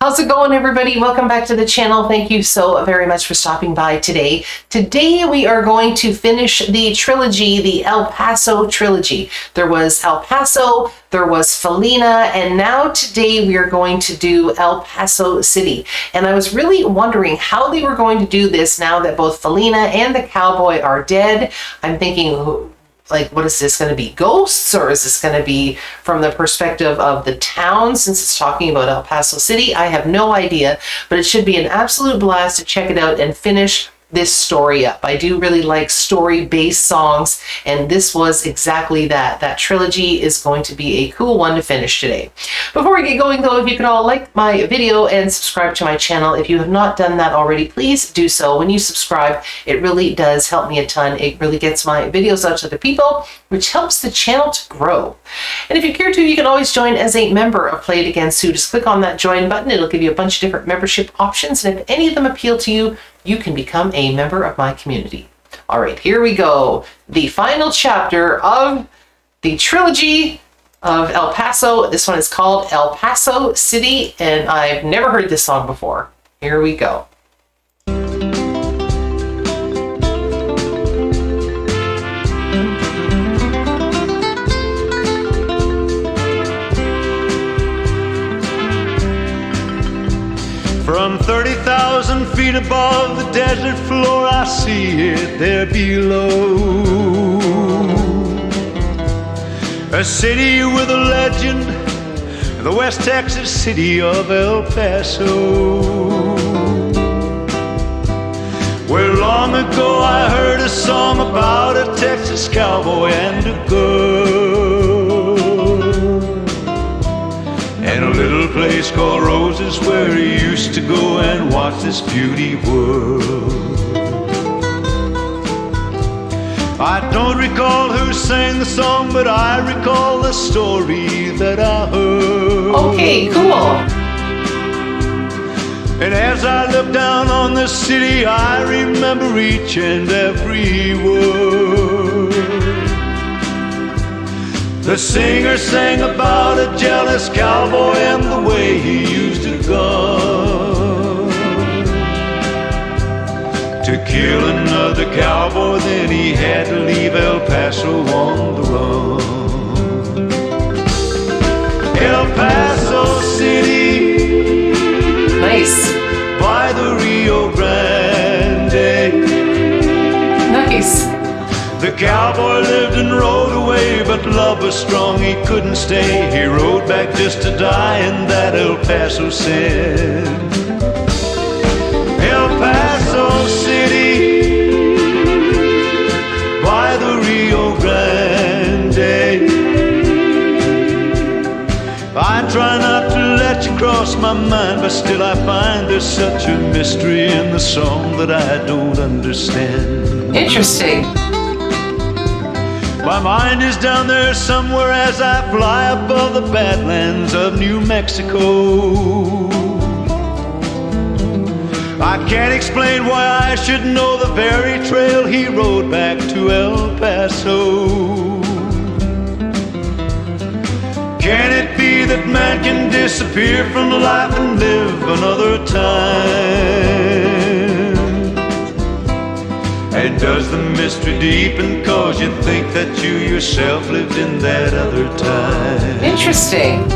How's it going, everybody? Welcome back to the channel. Thank you so very much for stopping by today. Today we are going to finish the trilogy, the El Paso trilogy. There was El Paso, there was Felina, and now today we are going to do El Paso City. And I was really wondering how they were going to do this now that both Felina and the cowboy are dead. I'm thinking, like, what is this going to be? Ghosts? Or is this going to be from the perspective of the town, since it's talking about El Paso City? I have no idea, but it should be an absolute blast to check it out and finish this story up. I do really like story-based songs, and this was exactly that. That trilogy is going to be a cool one to finish today. Before we get going, though, if you could all like my video and subscribe to my channel. If you have not done that already, please do so. When you subscribe, it really does help me a ton. It really gets my videos out to other people, which helps the channel to grow. And if you care to, you can always join as a member of Play It Again Sue. Just click on that join button. It'll give you a bunch of different membership options, and if any of them appeal to you, you can become a member of my community. All right, here we go. The final chapter of the trilogy of El Paso. This one is called El Paso City, and I've never heard this song before. Here we go. From 30,000 feet above the desert floor, I see it there below. A city with a legend, the West Texas city of El Paso, where long ago I heard a song about a Texas cowboy and a girl, and a little place called Roses where he used to go and watch this beauty world. I don't recall who sang the song, but I recall the story that I heard. Okay, cool. And as I look down on the city, I remember each and every word. The singer sang about a jealous cowboy and the way he used a gun to kill another cowboy. Then he had to leave El Paso on the run. El Paso City, Nice. by the Rio Grande. Nice. The cowboy lived and rode away, but love was strong, he couldn't stay. He rode back just to die, and that El Paso said. El Paso City, by the Rio Grande. I try not to let you cross my mind, but still I find there's such a mystery in the song that I don't understand. Interesting. My mind is down there somewhere as I fly above the badlands of New Mexico. I can't explain why I should know the very trail he rode back to El Paso. Can it be that man can disappear from life and live another time? And does the mystery deepen cause you think that you yourself lived in that other time? Interesting.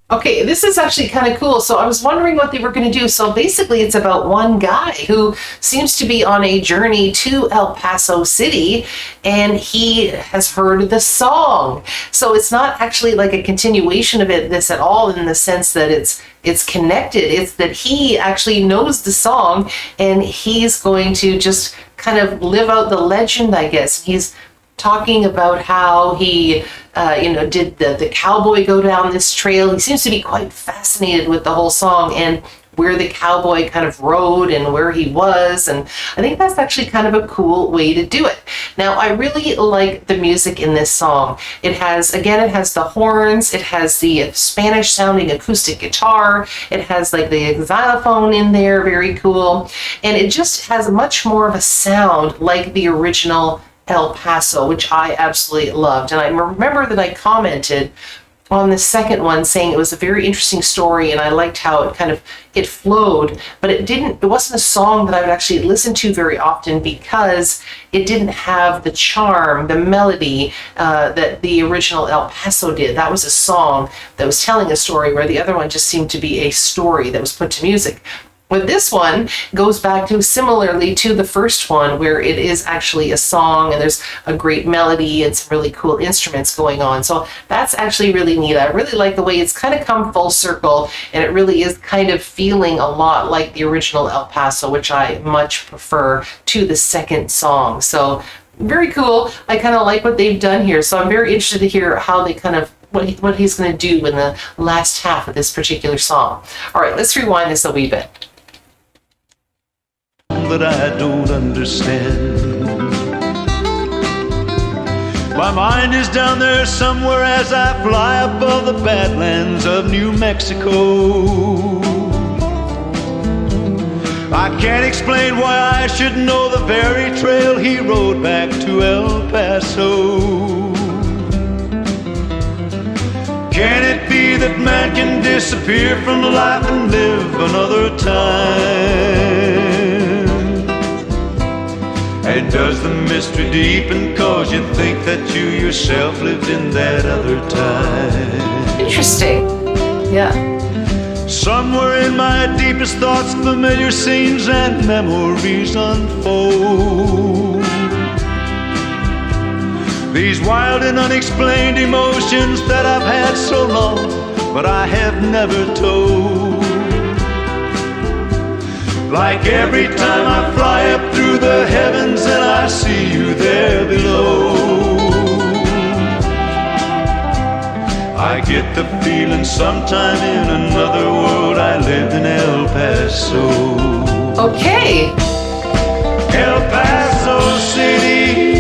Okay, this is actually kind of cool. So I was wondering what they were going to do. So basically it's about one guy who seems to be on a journey to El Paso City, and he has heard the song. So it's not actually like a continuation of this at all, in the sense that it's connected. It's that he actually knows the song, and he's going to just kind of live out the legend, I guess. He's talking about how he did the cowboy go down this trail. He seems to be quite fascinated with the whole song and where the cowboy kind of rode and where he was, and I think that's actually kind of a cool way to do it. Now, I really like the music in this song. It has the horns, it has the Spanish sounding acoustic guitar, it has like the xylophone in there, very cool, and it just has much more of a sound like the original El Paso, which I absolutely loved. And I remember that I commented on the second one, saying it was a very interesting story, and I liked how it flowed, but it wasn't a song that I would actually listen to very often because it didn't have the charm, the melody that the original El Paso did. That was a song that was telling a story, where the other one just seemed to be a story that was put to music. But this one goes back to similarly to the first one, where it is actually a song and there's a great melody and some really cool instruments going on. So that's actually really neat. I really like the way it's kind of come full circle, and it really is kind of feeling a lot like the original El Paso, which I much prefer to the second song. So very cool. I kind of like what they've done here. So I'm very interested to hear how they kind of what he's going to do in the last half of this particular song. All right, let's rewind this a wee bit. That I don't understand. My mind is down there somewhere as I fly above the badlands of New Mexico. I can't explain why I should know the very trail he rode back to El Paso. Can it be that man can disappear from life and live another time? And does the mystery deepen cause you think that you yourself lived in that other time? Interesting. Yeah. Somewhere in my deepest thoughts, familiar scenes and memories unfold. These wild and unexplained emotions that I've had so long, but I have never told. Like every time I fly up through the heavens and I see you there below, I get the feeling sometime in another world I lived in El Paso. Okay. El Paso City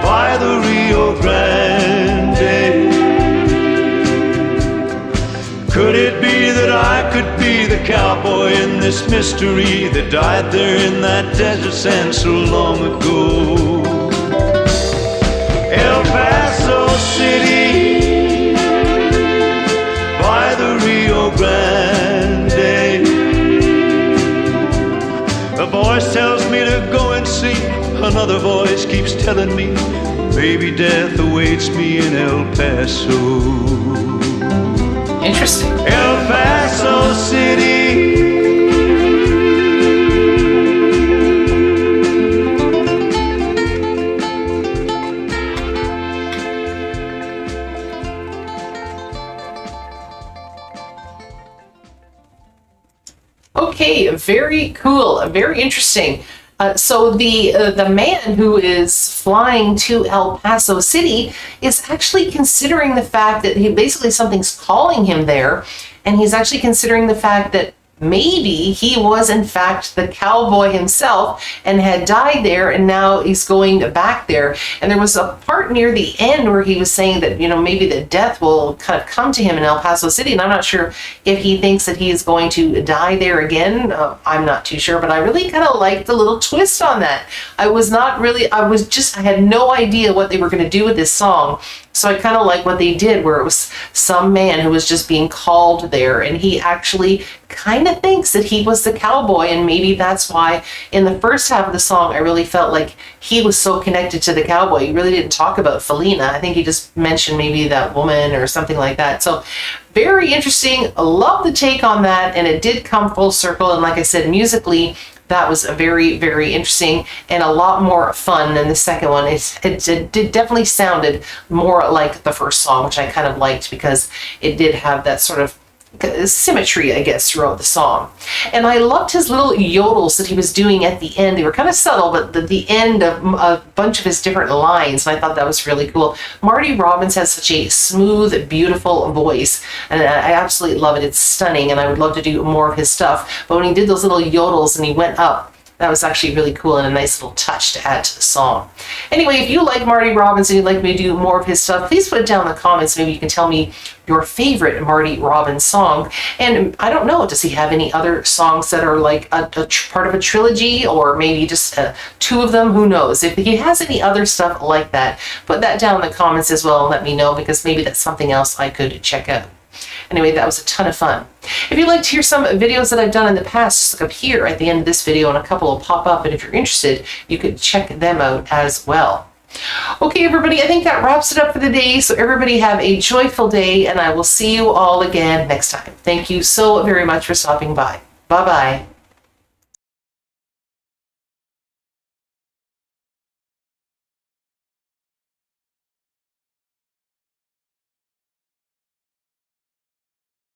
by the Rio Grande. Could it be that I could be the cowboy in this mystery that died there in that desert sand so long ago? El Paso City by the Rio Grande. A voice tells me to go and see, another voice keeps telling me maybe death awaits me in El Paso. Interesting. El Paso City. Okay, very cool, very interesting. So the man who is flying to El Paso City is actually considering the fact that basically something's calling him there, and he's actually considering the fact that maybe he was in fact the cowboy himself and had died there, and now he's going back there. And there was a part near the end where he was saying that, you know, maybe the death will kind of come to him in El Paso City, and I'm not sure if he thinks that he's going to die there again. I'm not too sure, but I really kind of liked the little twist on that. I had no idea what they were going to do with this song. So I kind of like what they did, where it was some man who was just being called there, and he actually kind of thinks that he was the cowboy, and maybe that's why in the first half of the song I really felt like he was so connected to the cowboy. He really didn't talk about Felina. I think he just mentioned maybe that woman or something like that. So very interesting. I love the take on that, and it did come full circle. And like I said, musically, that was a very, very interesting and a lot more fun than the second one. It definitely sounded more like the first song, which I kind of liked because it did have that sort of symmetry, I guess, throughout the song. And I loved his little yodels that he was doing at the end. They were kind of subtle, but the end of a bunch of his different lines, and I thought that was really cool. Marty Robbins has such a smooth, beautiful voice, and I absolutely love it. It's stunning, and I would love to do more of his stuff. But when he did those little yodels and he went up, That was actually really cool and a nice little touch to add to the song. Anyway, if you like Marty Robbins and you'd like me to do more of his stuff, please put it down in the comments. Maybe you can tell me your favorite Marty Robbins song. And I don't know, does he have any other songs that are like a part of a trilogy, or maybe just 2 of them? Who knows? If he has any other stuff like that, put that down in the comments as well and let me know, because maybe that's something else I could check out. Anyway, that was a ton of fun. If you'd like to hear some videos that I've done in the past, just look up here at the end of this video and a couple will pop up. And if you're interested, you could check them out as well. Okay, everybody, I think that wraps it up for the day. So everybody have a joyful day, and I will see you all again next time. Thank you so very much for stopping by. Bye-bye.